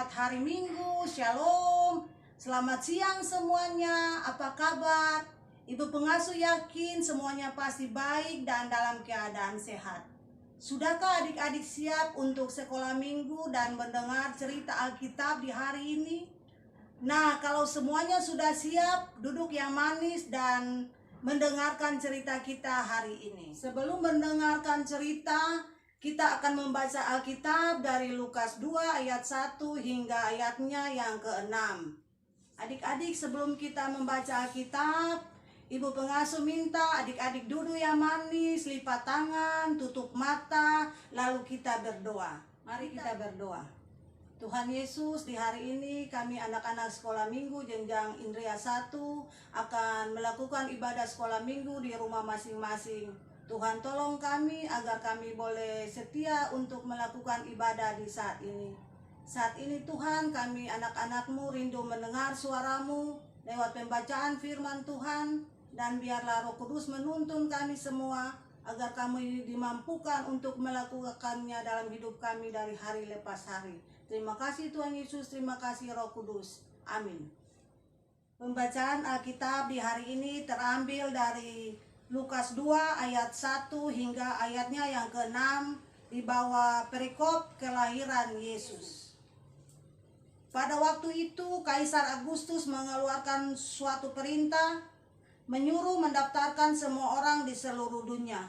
Selamat hari Minggu, Shalom. Selamat siang semuanya, apa kabar? Ibu pengasuh yakin semuanya pasti baik dan dalam keadaan sehat. Sudahkah adik-adik siap untuk sekolah minggu dan mendengar cerita Alkitab di hari ini? Nah, kalau semuanya sudah siap, duduk yang manis dan mendengarkan cerita kita hari ini. Sebelum mendengarkan cerita, kita akan membaca Alkitab dari Lukas 2 ayat 1 hingga ayatnya yang ke-6. Adik-adik, sebelum kita membaca Alkitab, Ibu pengasuh minta adik-adik duduk yang manis, lipat tangan, tutup mata, lalu kita berdoa. Mari kita berdoa. Tuhan Yesus, di hari ini kami anak-anak sekolah minggu jenjang Indria 1 akan melakukan ibadah sekolah minggu di rumah masing-masing. Tuhan tolong kami agar kami boleh setia untuk melakukan ibadah di saat ini. Saat ini Tuhan, kami anak-anak-Mu rindu mendengar suara-Mu lewat pembacaan firman Tuhan. Dan biarlah Roh Kudus menuntun kami semua agar kami dimampukan untuk melakukannya dalam hidup kami dari hari lepas hari. Terima kasih Tuhan Yesus, terima kasih Roh Kudus. Amin. Pembacaan Alkitab di hari ini terambil dari Lukas 2 ayat 1 hingga ayatnya yang ke-6 di bawah perikop kelahiran Yesus. Pada waktu itu Kaisar Agustus mengeluarkan suatu perintah menyuruh mendaftarkan semua orang di seluruh dunia.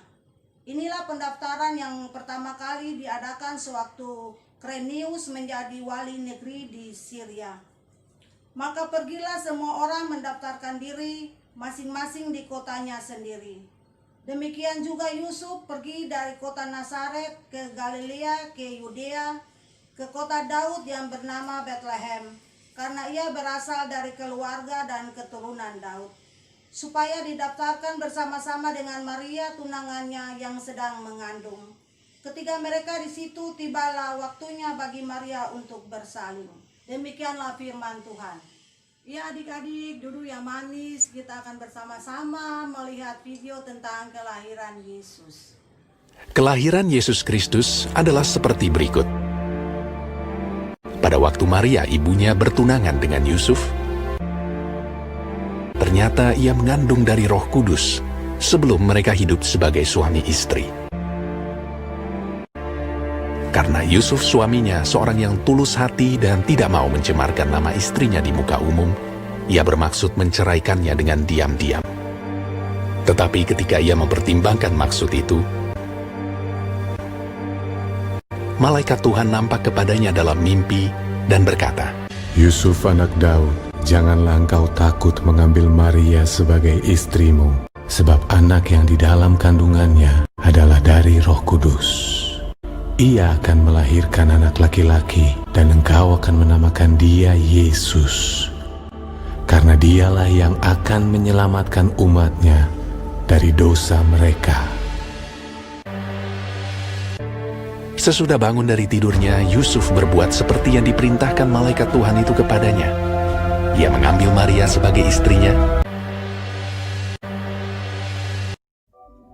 Inilah pendaftaran yang pertama kali diadakan sewaktu Quirinius menjadi wali negeri di Syria. Maka pergilah semua orang mendaftarkan diri masing-masing di kotanya sendiri. Demikian juga Yusuf pergi dari kota Nazaret ke Galilea, ke Yudea, ke kota Daud yang bernama Bethlehem, karena ia berasal dari keluarga dan keturunan Daud, supaya didaftarkan bersama-sama dengan Maria tunangannya yang sedang mengandung. Ketika mereka di situ, tibalah waktunya bagi Maria untuk bersalin. Demikianlah firman Tuhan. Ya adik-adik, duduk yang manis, kita akan bersama-sama melihat video tentang kelahiran Yesus. Kelahiran Yesus Kristus adalah seperti berikut. Pada waktu Maria ibunya bertunangan dengan Yusuf, ternyata ia mengandung dari Roh Kudus sebelum mereka hidup sebagai suami istri. Karena Yusuf suaminya seorang yang tulus hati dan tidak mau mencemarkan nama istrinya di muka umum, ia bermaksud menceraikannya dengan diam-diam. Tetapi ketika ia mempertimbangkan maksud itu, malaikat Tuhan nampak kepadanya dalam mimpi dan berkata, "Yusuf anak Daud, janganlah engkau takut mengambil Maria sebagai istrimu, sebab anak yang di dalam kandungannya adalah dari Roh Kudus. Ia akan melahirkan anak laki-laki, dan engkau akan menamakan dia Yesus, karena dialah yang akan menyelamatkan umatnya dari dosa mereka." Sesudah bangun dari tidurnya, Yusuf berbuat seperti yang diperintahkan malaikat Tuhan itu kepadanya. Ia mengambil Maria sebagai istrinya.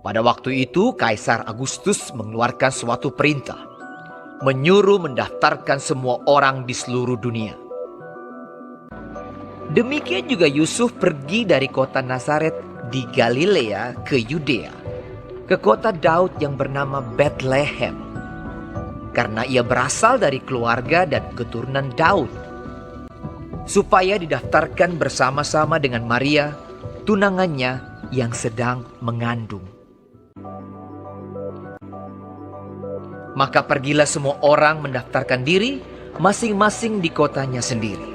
Pada waktu itu, Kaisar Agustus mengeluarkan suatu perintah, menyuruh mendaftarkan semua orang di seluruh dunia. Demikian juga Yusuf pergi dari kota Nazaret di Galilea ke Yudea, ke kota Daud yang bernama Bethlehem, karena ia berasal dari keluarga dan keturunan Daud, supaya didaftarkan bersama-sama dengan Maria, tunangannya yang sedang mengandung. Maka pergilah semua orang mendaftarkan diri masing-masing di kotanya sendiri.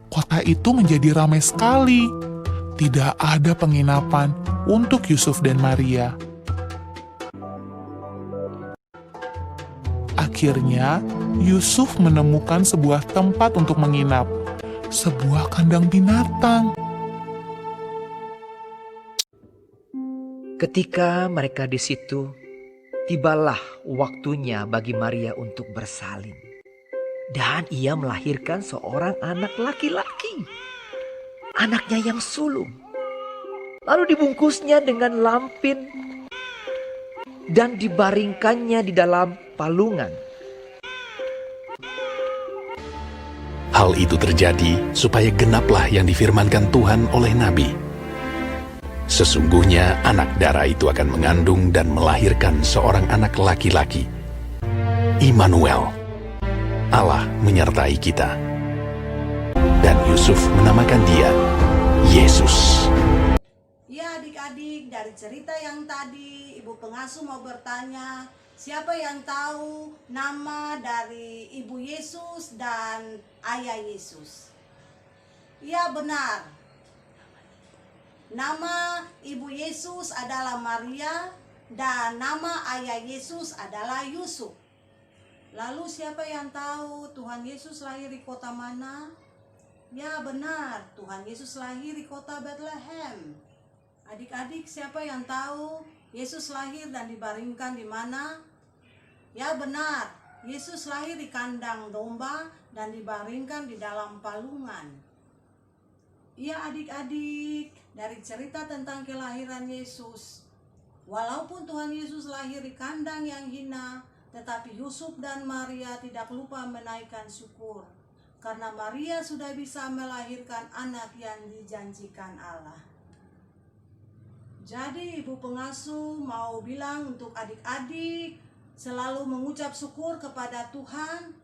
Kota itu menjadi ramai sekali. Tidak ada penginapan untuk Yusuf dan Maria. Akhirnya, Yusuf menemukan sebuah tempat untuk menginap, sebuah kandang binatang. Ketika mereka di situ, tibalah waktunya bagi Maria untuk bersalin. Dan ia melahirkan seorang anak laki-laki, anaknya yang sulung. Lalu dibungkusnya dengan lampin dan dibaringkannya di dalam palungan. Hal itu terjadi supaya genaplah yang difirmankan Tuhan oleh Nabi. Sesungguhnya anak darah itu akan mengandung dan melahirkan seorang anak laki-laki. Immanuel, Allah menyertai kita. Dan Yusuf menamakan dia Yesus. Ya adik-adik, dari cerita yang tadi ibu pengasuh mau bertanya, siapa yang tahu nama dari ibu Yesus dan ayah Yesus? Ya benar. Nama ibu Yesus adalah Maria dan nama ayah Yesus adalah Yusuf. Lalu siapa yang tahu Tuhan Yesus lahir di kota mana? Ya benar, Tuhan Yesus lahir di kota Bethlehem. Adik-adik, siapa yang tahu Yesus lahir dan dibaringkan di mana? Ya benar, Yesus lahir di kandang domba dan dibaringkan di dalam palungan. Ya adik-adik, dari cerita tentang kelahiran Yesus, walaupun Tuhan Yesus lahir di kandang yang hina, tetapi Yusuf dan Maria tidak lupa menaikkan syukur, karena Maria sudah bisa melahirkan anak yang dijanjikan Allah. Jadi ibu pengasuh mau bilang untuk adik-adik selalu mengucap syukur kepada Tuhan,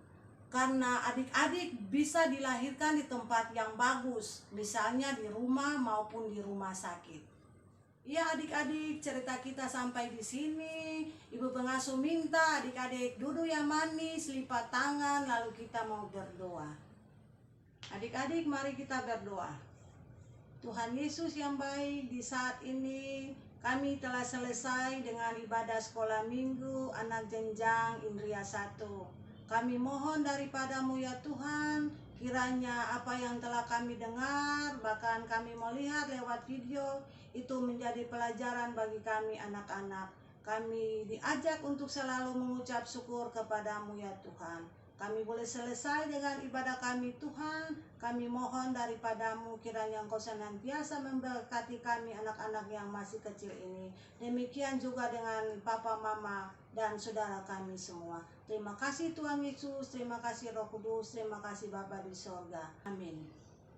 karena adik-adik bisa dilahirkan di tempat yang bagus, misalnya di rumah maupun di rumah sakit. Ya adik-adik, cerita kita sampai di sini. Ibu pengasuh minta adik-adik duduk yang manis, lipat tangan, lalu kita mau berdoa. Adik-adik, mari kita berdoa. Tuhan Yesus yang baik, di saat ini kami telah selesai dengan ibadah sekolah minggu anak jenjang Indria 1. Kami mohon daripadamu ya Tuhan, kiranya apa yang telah kami dengar, bahkan kami melihat lewat video, itu menjadi pelajaran bagi kami anak-anak. Kami diajak untuk selalu mengucap syukur kepadamu ya Tuhan. Kami boleh selesai dengan ibadah kami Tuhan. Kami mohon daripadamu kiranya Engkau senantiasa memberkati kami anak-anak yang masih kecil ini. Demikian juga dengan Papa, Mama, dan saudara kami semua. Terima kasih Tuhan Yesus, terima kasih Roh Kudus, terima kasih Bapa di sorga. Amin.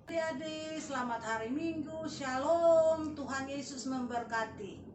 Adik-adik, selamat hari Minggu, Shalom, Tuhan Yesus memberkati.